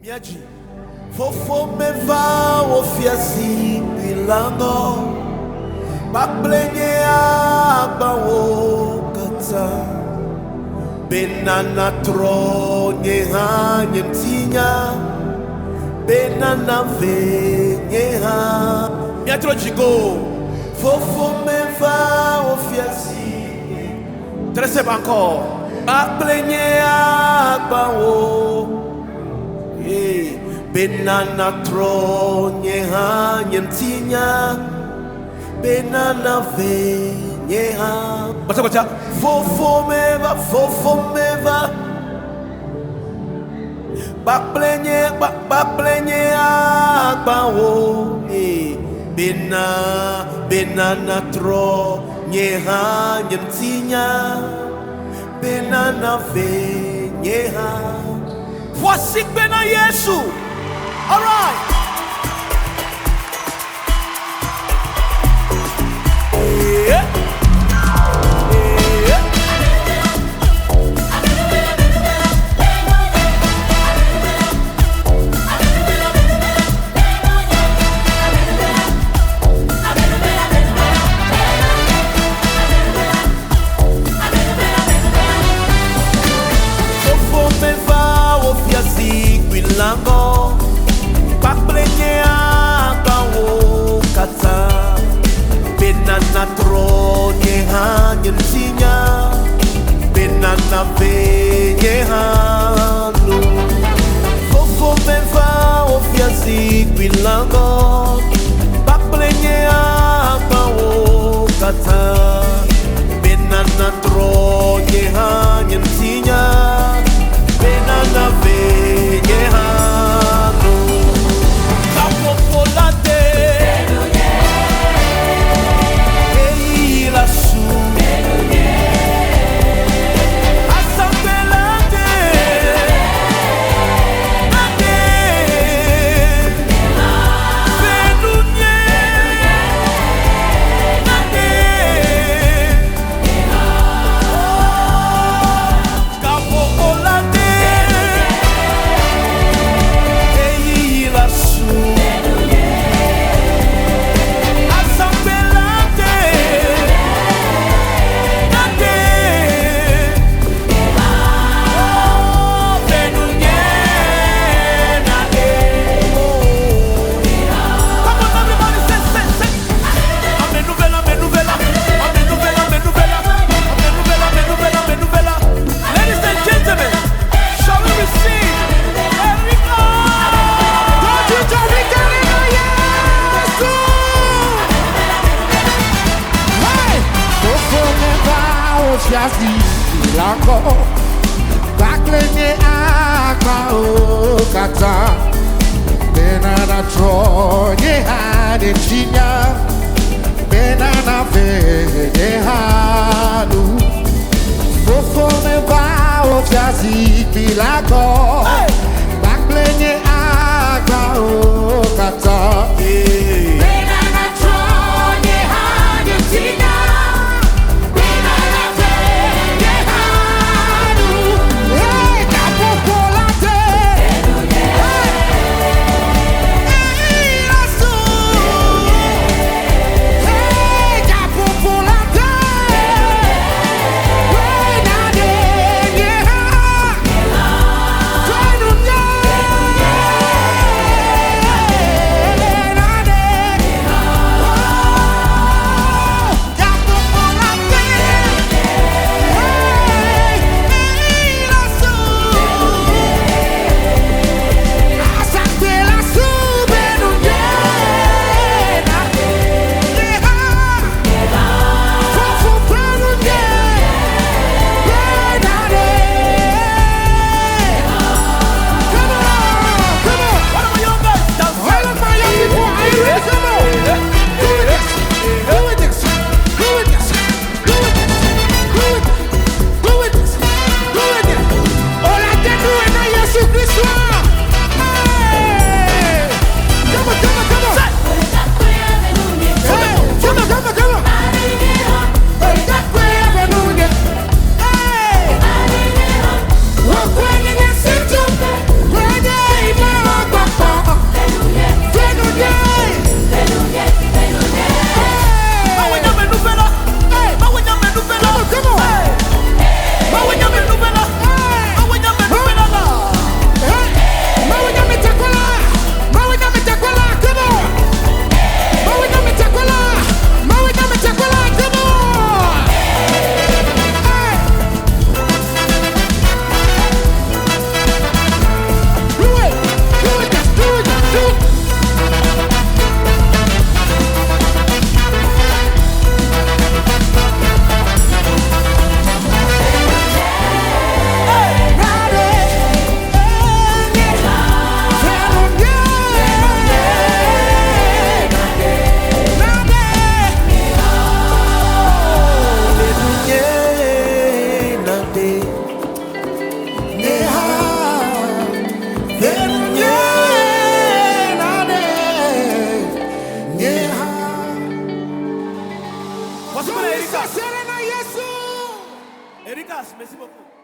Miaji Fofo meva ofiasi bilango Bakplenye agba wo kata Benana tronye ha nyemtinya Benana venye ha Miatro jigo Fofo meva ofiasi Trese banko Bakplenye agba wo Benana tronye ha nyemtinya Benana venye ha Baca Fofo meva Bakplenye agba wo Benana tronye ha nyemtinya Benana venye ha Voici bena Yesu. All right. Yeah. Lango Bakplenye agba wo kata Benana tronye ha nyemtinya Benana venye ha nu Fofo meva ofiasi bilango Bakplenye agba wo kata Benana tronye ha nyemtinya Benana venye ha Lango Bakplenye agba wo kata Benana tronye ha nyemtinya Benana venye ha nu Fofo meva ofiasi bilango Bakplenye agba wo kata Benana tronye ha nyemtinya Kwenye Erika. Isosele na Yesu. Erika, merci beaucoup.